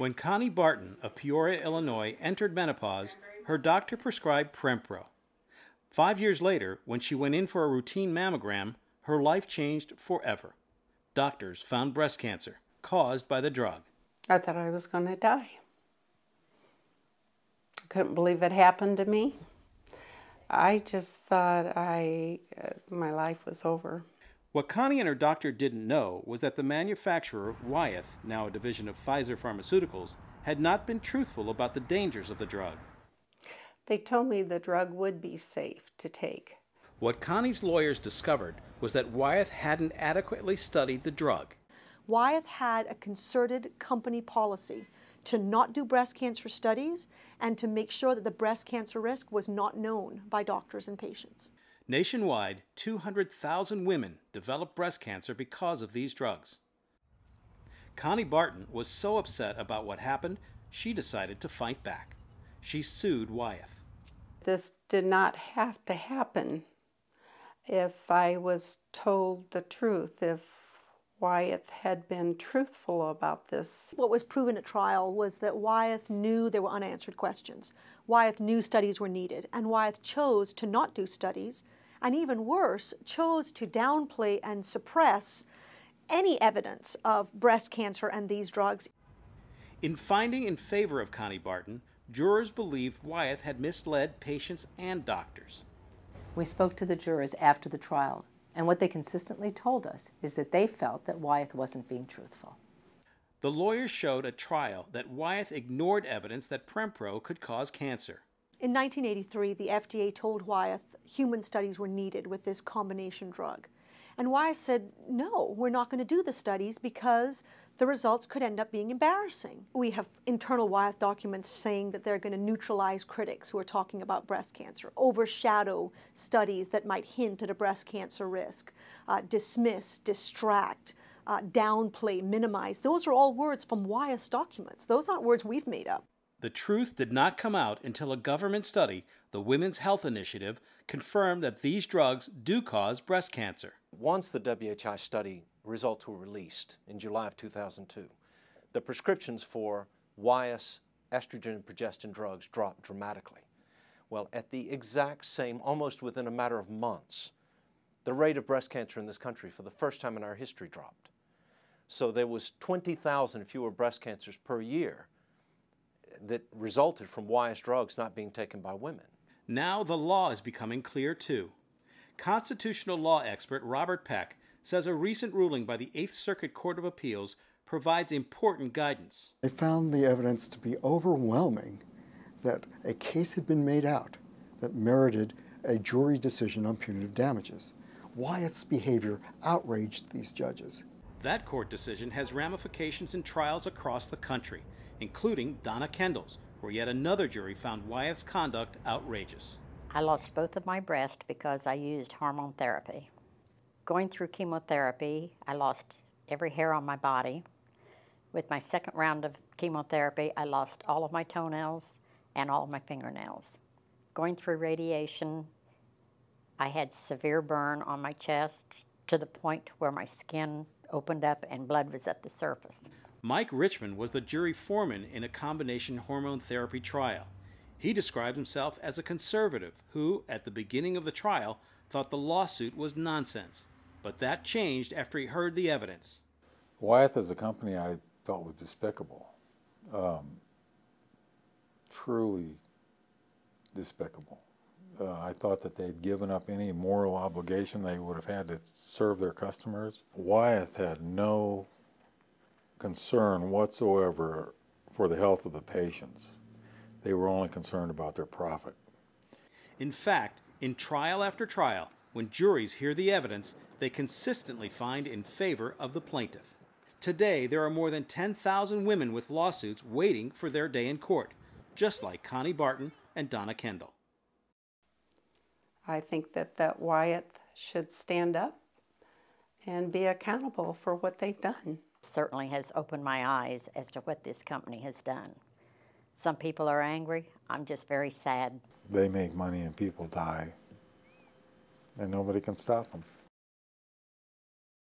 When Connie Barton of Peoria, Illinois, entered menopause, her doctor prescribed Prempro. 5 years later, when she went in for a routine mammogram, her life changed forever. Doctors found breast cancer caused by the drug. I thought I was going to die. I couldn't believe it happened to me. I just thought my life was over. What Connie and her doctor didn't know was that the manufacturer, Wyeth, now a division of Pfizer Pharmaceuticals, had not been truthful about the dangers of the drug. They told me the drug would be safe to take. What Connie's lawyers discovered was that Wyeth hadn't adequately studied the drug. Wyeth had a concerted company policy to not do breast cancer studies and to make sure that the breast cancer risk was not known by doctors and patients. Nationwide, 200,000 women developed breast cancer because of these drugs. Connie Barton was so upset about what happened, she decided to fight back. She sued Wyeth. This did not have to happen. If I was told the truth, if Wyeth had been truthful about this. What was proven at trial was that Wyeth knew there were unanswered questions. Wyeth knew studies were needed, and Wyeth chose to not do studies, and even worse, chose to downplay and suppress any evidence of breast cancer and these drugs. In finding in favor of Connie Barton, jurors believed Wyeth had misled patients and doctors. We spoke to the jurors after the trial, and what they consistently told us is that they felt that Wyeth wasn't being truthful. The lawyers showed at trial that Wyeth ignored evidence that Prempro could cause cancer. In 1983, the FDA told Wyeth human studies were needed with this combination drug. And Wyeth said, no, we're not going to do the studies because the results could end up being embarrassing. We have internal Wyeth documents saying that they're going to neutralize critics who are talking about breast cancer, overshadow studies that might hint at a breast cancer risk, dismiss, distract, downplay, minimize. Those are all words from Wyeth's documents. Those aren't words we've made up. The truth did not come out until a government study, the Women's Health Initiative, confirmed that these drugs do cause breast cancer. Once the WHI study results were released in July of 2002, the prescriptions for Wyeth's estrogen and progestin drugs dropped dramatically. Well, at the exact same, almost within a matter of months, the rate of breast cancer in this country for the first time in our history dropped. So there was 20,000 fewer breast cancers per year that resulted from Wyeth's drugs not being taken by women. Now the law is becoming clear too. Constitutional law expert Robert Peck says a recent ruling by the Eighth Circuit Court of Appeals provides important guidance. They found the evidence to be overwhelming that a case had been made out that merited a jury decision on punitive damages. Wyeth's behavior outraged these judges. That court decision has ramifications in trials across the country, including Donna Kendall's, where yet another jury found Wyeth's conduct outrageous. I lost both of my breasts because I used hormone therapy. Going through chemotherapy, I lost every hair on my body. With my second round of chemotherapy, I lost all of my toenails and all of my fingernails. Going through radiation, I had severe burn on my chest to the point where my skin opened up and blood was at the surface. Mike Richmond was the jury foreman in a combination hormone therapy trial. He described himself as a conservative who, at the beginning of the trial, thought the lawsuit was nonsense. But that changed after he heard the evidence. Wyeth as a company I thought was despicable. Truly despicable. I thought that they'd given up any moral obligation they would have had to serve their customers. Wyeth had no concern whatsoever for the health of the patients. They were only concerned about their profit. In fact, in trial after trial, when juries hear the evidence, they consistently find in favor of the plaintiff. Today, there are more than 10,000 women with lawsuits waiting for their day in court, just like Connie Barton and Donna Kendall. I think that Wyeth should stand up and be accountable for what they've done. Certainly has opened my eyes as to what this company has done. Some people are angry. I'm just very sad. They make money and people die, and nobody can stop them.